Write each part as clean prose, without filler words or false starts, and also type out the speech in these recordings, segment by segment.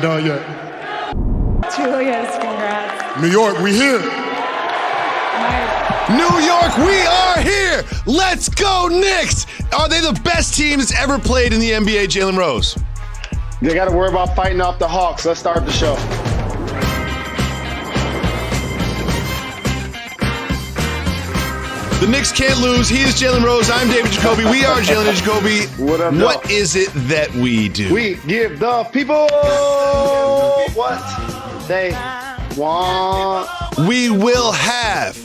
done yet. Julius, congrats. New York, we here. New York, we are here. Let's go, Knicks. Are they the best team that's ever played in the NBA, Jalen Rose? They got to worry about fighting off the Hawks. Let's start the show. The Knicks can't lose. He is Jalen Rose. I'm David Jacoby. We are Jalen and Jacoby. What up, What is it that we do? We give the people what they want. We will have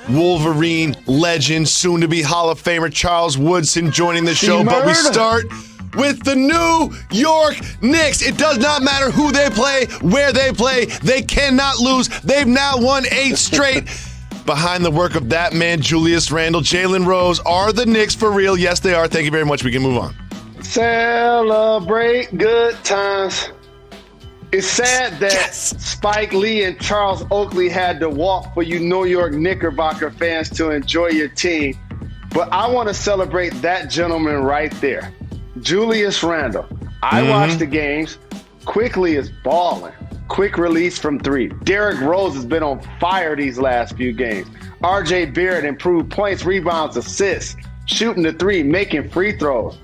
Wolverine legend, soon-to-be Hall of Famer Charles Woodson joining the show. But we start with the New York Knicks. It does not matter who they play, where they play. They cannot lose. They've now won 8 straight. Behind the work of that man, Julius Randle, Jalen Rose, are the Knicks for real? Yes, they are. Thank you very much. We can move on. Celebrate good times. It's sad that Spike Lee and Charles Oakley had to walk for you New York Knickerbocker fans to enjoy your team. But I want to celebrate that gentleman right there, Julius Randle. I watched the games. Quickly is balling. Quick release from 3. Derrick Rose has been on fire these last few games. RJ Barrett improved points, rebounds, assists, shooting the 3, making free throws.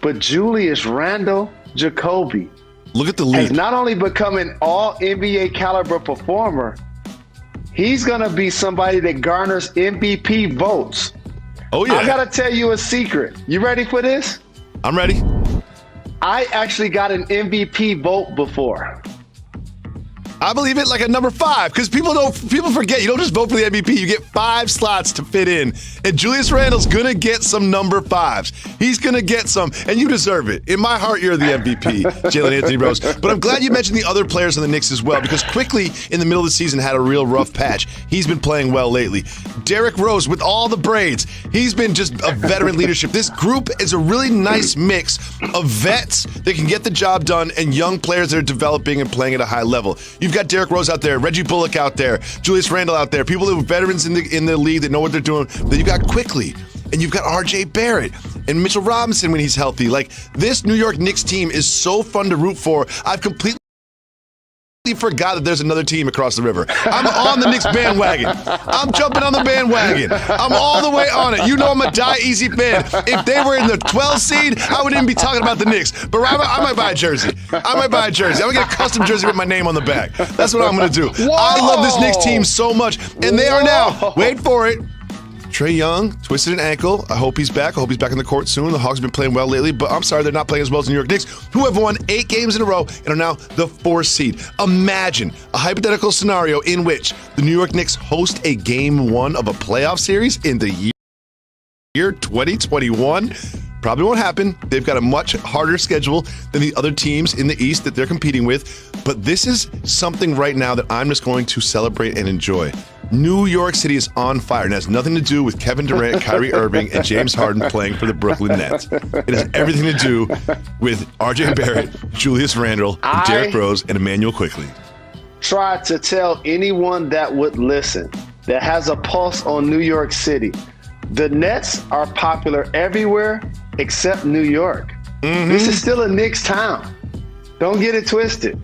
But Julius Randle, Jacoby, look at the lead. Has not only become an all-NBA caliber performer, he's going to be somebody that garners MVP votes. Oh, yeah. I got to tell you a secret. You ready for this? I'm ready. I actually got an MVP vote before. I believe it, like a number 5, because people forget. You don't just vote for the MVP. You get 5 slots to fit in. And Julius Randle's going to get some number 5s. He's going to get some, and you deserve it. In my heart, you're the MVP, Jalen Anthony Rose. But I'm glad you mentioned the other players on the Knicks as well, because Quickly, in the middle of the season, had a real rough patch. He's been playing well lately. Derrick Rose, with all the braids, he's been just a veteran leadership. This group is a really nice mix of vets that can get the job done and young players that are developing and playing at a high level. You've got Derrick Rose out there, Reggie Bullock out there, Julius Randle out there, people that are veterans in the league that know what they're doing. Then you've got Quickly, and you've got RJ Barrett and Mitchell Robinson when he's healthy. Like, this New York Knicks team is so fun to root for. I've completely forgot that there's another team across the river. I'm on the Knicks bandwagon. I'm jumping on the bandwagon. I'm all the way on it. You know I'm a die easy fan. If they were in the 12th seed, I wouldn't even be talking about the Knicks. But I might buy a jersey. I'm going to get a custom jersey with my name on the back. That's what I'm going to do. Whoa. I love this Knicks team so much. And they are now, wait for it, Trae Young twisted an ankle. I hope he's back. I hope he's back in the court soon. The Hawks have been playing well lately, but I'm sorry they're not playing as well as the New York Knicks, who have won 8 games in a row and are now the 4th seed. Imagine a hypothetical scenario in which the New York Knicks host a game 1 of a playoff series in the year 2021. Probably won't happen. They've got a much harder schedule than the other teams in the East that they're competing with. But this is something right now that I'm just going to celebrate and enjoy. New York City is on fire, and it has nothing to do with Kevin Durant, Kyrie Irving, and James Harden playing for the Brooklyn Nets. It has everything to do with RJ Barrett, Julius Randle, and Derrick Rose, and Emmanuel Quickly. Try to tell anyone that would listen, that has a pulse on New York City, the Nets are popular everywhere except New York. This is still a Knicks town. Don't get it twisted.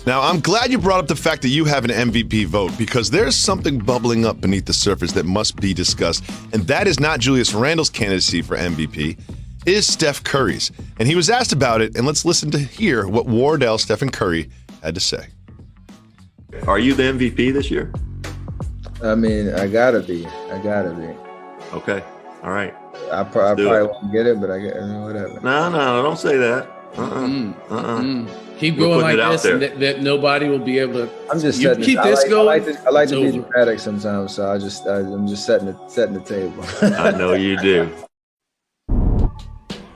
Now, I'm glad you brought up the fact that you have an MVP vote, because there's something bubbling up beneath the surface that must be discussed, and that is not Julius Randle's candidacy for MVP. It is Steph Curry's. And he was asked about it, and let's listen to hear what Wardell Stephen Curry had to say. Are you the MVP this year? I mean, I gotta be. Okay. All right. I probably won't get it, but I mean, whatever. No, don't say that. Keep going like this, and that nobody will be able to. I'm just setting keep this going. I like to be dramatic sometimes, so I'm just setting the table. I know you do.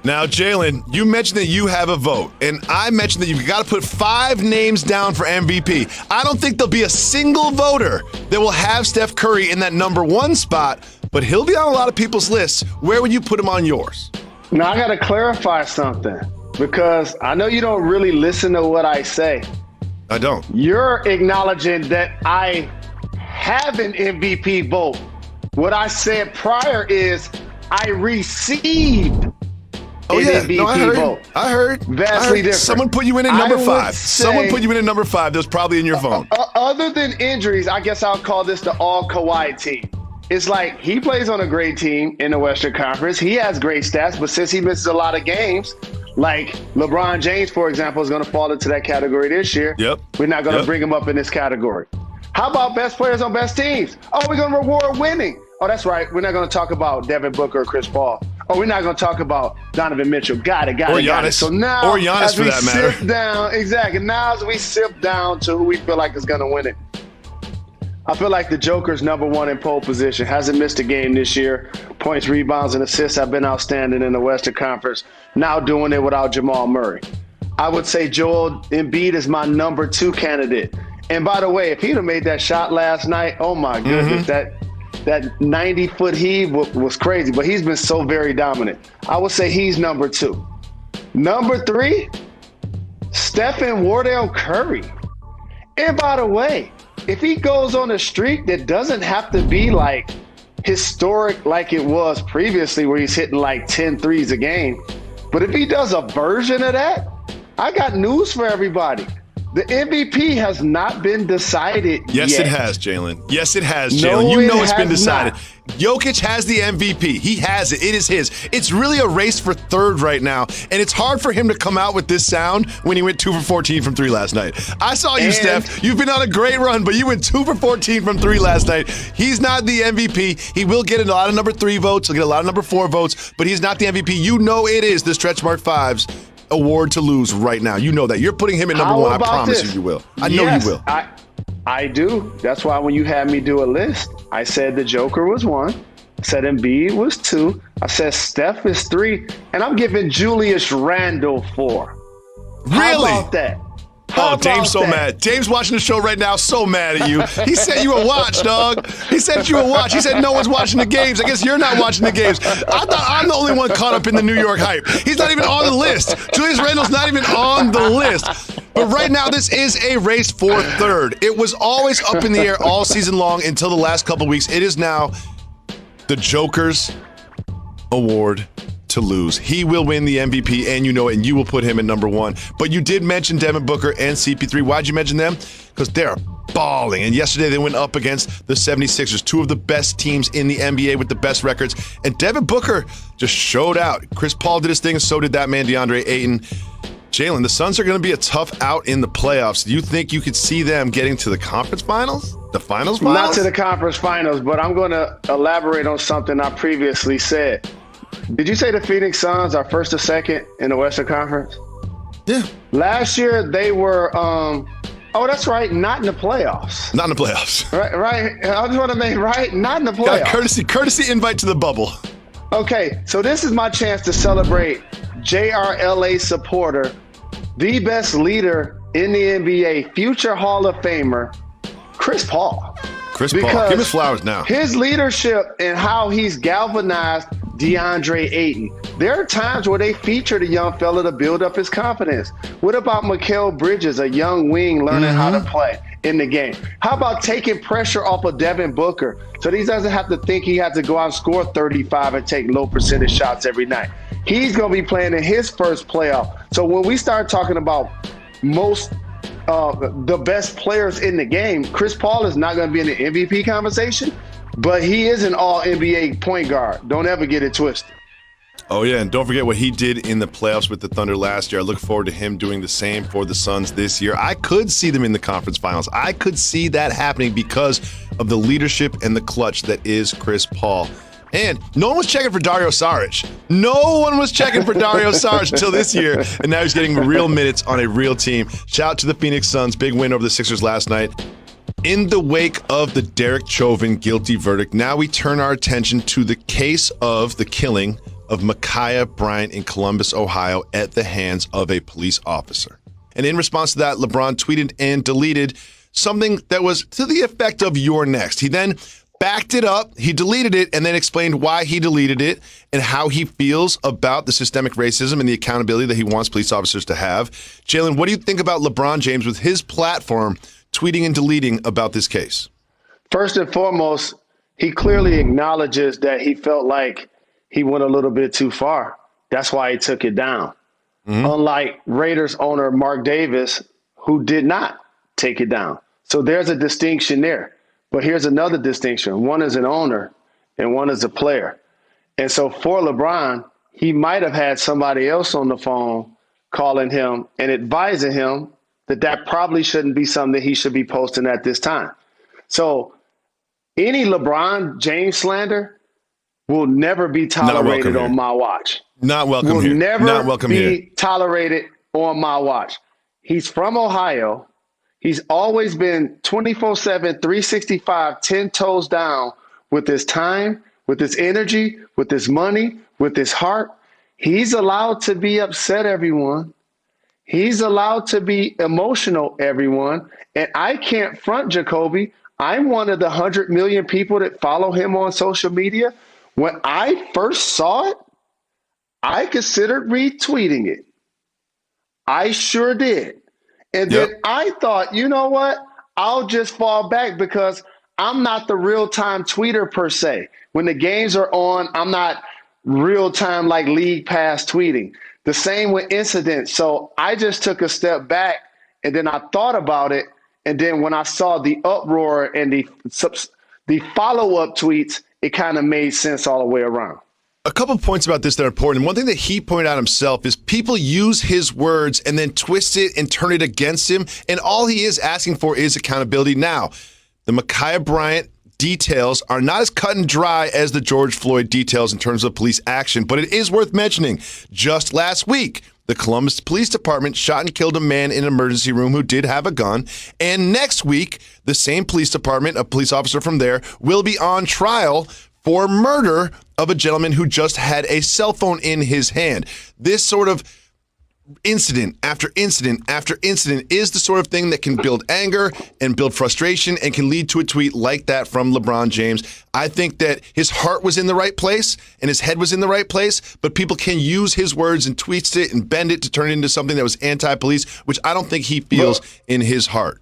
Now, Jalen, you mentioned that you have a vote, and I mentioned that you've got to put 5 names down for MVP. I don't think there'll be a single voter that will have Steph Curry in that number 1 spot, but he'll be on a lot of people's lists. Where would you put him on yours? Now, I got to clarify something, because I know you don't really listen to what I say. I don't. You're acknowledging that I have an MVP vote. What I said prior is I received MVP No, I heard. vote. I heard. Vastly different. Someone put you in at number 5. Say, Someone put you in at number 5. That was probably in your phone. Other than injuries, I guess I'll call this the all Kawhi team. It's like he plays on a great team in the Western Conference. He has great stats, but since he misses a lot of games, like LeBron James, for example, is going to fall into that category this year. Yep. We're not going to bring him up in this category. How about best players on best teams? Oh, we're going to reward winning. Oh, that's right. We're not going to talk about Devin Booker or Chris Paul. Oh, we're not going to talk about Donovan Mitchell. Got it. Or Giannis. So now, or Giannis as for we that matter. sip down, exactly. Now, as we sip down to who we feel like is going to win it, I feel like the Joker's number 1 in pole position. Hasn't missed a game this year. Points, rebounds, and assists have been outstanding in the Western Conference. Now doing it without Jamal Murray. I would say Joel Embiid is my number 2 candidate. And by the way, if he'd have made that shot last night, oh my goodness, that 90-foot heave was crazy. But he's been so very dominant. I would say he's number 2. Number 3, Stephen Wardell Curry. And by the way, if he goes on a streak that doesn't have to be like historic like it was previously where he's hitting like 10 threes a game, but if he does a version of that, I got news for everybody. The MVP has not been decided Yes, yet. it has, Jalen. Yes, it has, No, Jalen. You know it it's been has decided. not. Jokic has the MVP. He has it. It is his. It's really a race for 3rd right now, and it's hard for him to come out with this sound when he went 2 for 14 from 3 last night. I saw you, Steph. You've been on a great run, but you went 2 for 14 from 3 last night. He's not the MVP. He will get a lot of number 3 votes. He'll get a lot of number 4 votes, but he's not the MVP. You know it is the Stretch Mark 5's award to lose right now. You know that. You're putting him at number 1. I promise you will. I know you will. I do. That's why when you had me do a list, I said the Joker was 1. I said Embiid was 2. I said Steph is 3. And I'm giving Julius Randle 4. Really? How about that? Oh, Dame's so mad. Dame's watching the show right now, so mad at you. He said you were watch, dog. He said you were watch. He said no one's watching the games. I guess you're not watching the games. I thought I'm the only one caught up in the New York hype. He's not even on the list. Julius Randle's not even on the list. But right now, this is a race for 3rd. It was always up in the air all season long until the last couple weeks. It is now the Joker's award to lose. He will win the MVP, and you know it, and you will put him at number 1. But you did mention Devin Booker and CP3. Why'd you mention them? Because they're balling. And yesterday they went up against the 76ers, 2 of the best teams in the NBA with the best records. And Devin Booker just showed out. Chris Paul did his thing, and so did that man DeAndre Ayton. Jalen, the Suns are going to be a tough out in the playoffs. Do you think you could see them getting to the conference finals? The finals? Not to the conference finals, but I'm going to elaborate on something I previously said. Did you say the Phoenix Suns are 1st or 2nd in the Western Conference? Yeah. Last year they were, that's right, not in the playoffs. Not in the playoffs. Right. I just want to make not in the playoffs. Got courtesy invite to the bubble. Okay, so this is my chance to celebrate JRLA supporter, the best leader in the NBA, future Hall of Famer, Chris Paul. Chris Paul, give him his flowers now. His leadership and how he's galvanized DeAndre Ayton. There are times where they featured a young fella to build up his confidence. What about Mikal Bridges, a young wing learning how to play in the game? How about taking pressure off of Devin Booker so he doesn't have to think he has to go out and score 35 and take low percentage shots every night? He's going to be playing in his first playoff. So when we start talking about the best players in the game, Chris Paul is not going to be in the MVP conversation, but he is an all-NBA point guard. Don't ever get it twisted. Oh, yeah, and don't forget what he did in the playoffs with the Thunder last year. I look forward to him doing the same for the Suns this year. I could see them in the conference finals. I could see that happening because of the leadership and the clutch that is Chris Paul. And no one was checking for Dario Saric. No one was checking for Dario Saric until this year, and now he's getting real minutes on a real team. Shout out to the Phoenix Suns. Big win over the Sixers last night. In the wake of the Derek Chauvin guilty verdict, now we turn our attention to the case of the killing of Ma'Khia Bryant in Columbus, Ohio, at the hands of a police officer. And in response to that, LeBron tweeted and deleted something that was to the effect of "You're next." He then backed it up, he deleted it, and then explained why he deleted it and how he feels about the systemic racism and the accountability that he wants police officers to have. Jalen, what do you think about LeBron James with his platform tweeting and deleting about this case? First and foremost, he clearly acknowledges that he felt like he went a little bit too far That's why he took it down. Unlike Raiders owner Mark Davis, who did not take it down. So there's a distinction there. But here's another distinction. One is an owner and one is a player. And so for LeBron, he might have had somebody else on the phone calling him and advising him that probably shouldn't be something that he should be posting at this time. So any LeBron James slander will never be tolerated on my watch. Not welcome will here. Never Not welcome be here. tolerated on my watch. He's from Ohio. He's always been 24/7, 365, 10 toes down with his time, with his energy, with his money, with his heart. He's allowed to be upset, everyone. He's allowed to be emotional, everyone. And I can't front Jacoby. I'm one of the 100 million people that follow him on social media. When I first saw it, I considered retweeting it. I sure did. And then I thought, you know what? I'll just fall back because I'm not the real-time tweeter per se. When the games are on, I'm not real-time like league pass tweeting. The same with incidents. So I just took a step back and then I thought about it. And then when I saw the uproar and the follow-up tweets, it kind of made sense all the way around. A couple points about this that are important. One thing that he pointed out himself is people use his words and then twist it and turn it against him. And all he is asking for is accountability. Now, the Ma'Khia Bryant details are not as cut and dry as the George Floyd details in terms of police action, but it is worth mentioning. Just last week, the Columbus Police Department shot and killed a man in an emergency room who did have a gun. And next week, the same police department, a police officer from there, will be on trial for murder of a gentleman who just had a cell phone in his hand. This sort of incident after incident after incident is the sort of thing that can build anger and build frustration and can lead to a tweet like that from LeBron James. I think that his heart was in the right place and his head was in the right place, but people can use his words and twist it and bend it to turn it into something that was anti-police, which I don't think he feels in his heart.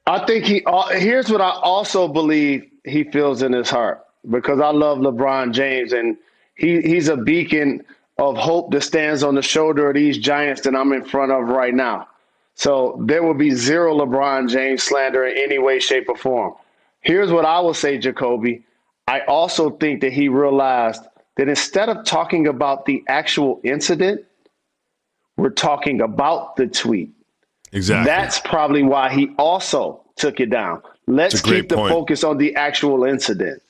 I think here's what I also believe he feels in his heart, because I love LeBron James and he's a beacon of hope that stands on the shoulder of these giants that I'm in front of right now. So there will be zero LeBron James slander in any way, shape, or form. Here's what I will say, Jacoby. I also think that he realized that instead of talking about the actual incident, we're talking about the tweet. Exactly. That's probably why he also took it down. Let's keep the focus on the actual incident.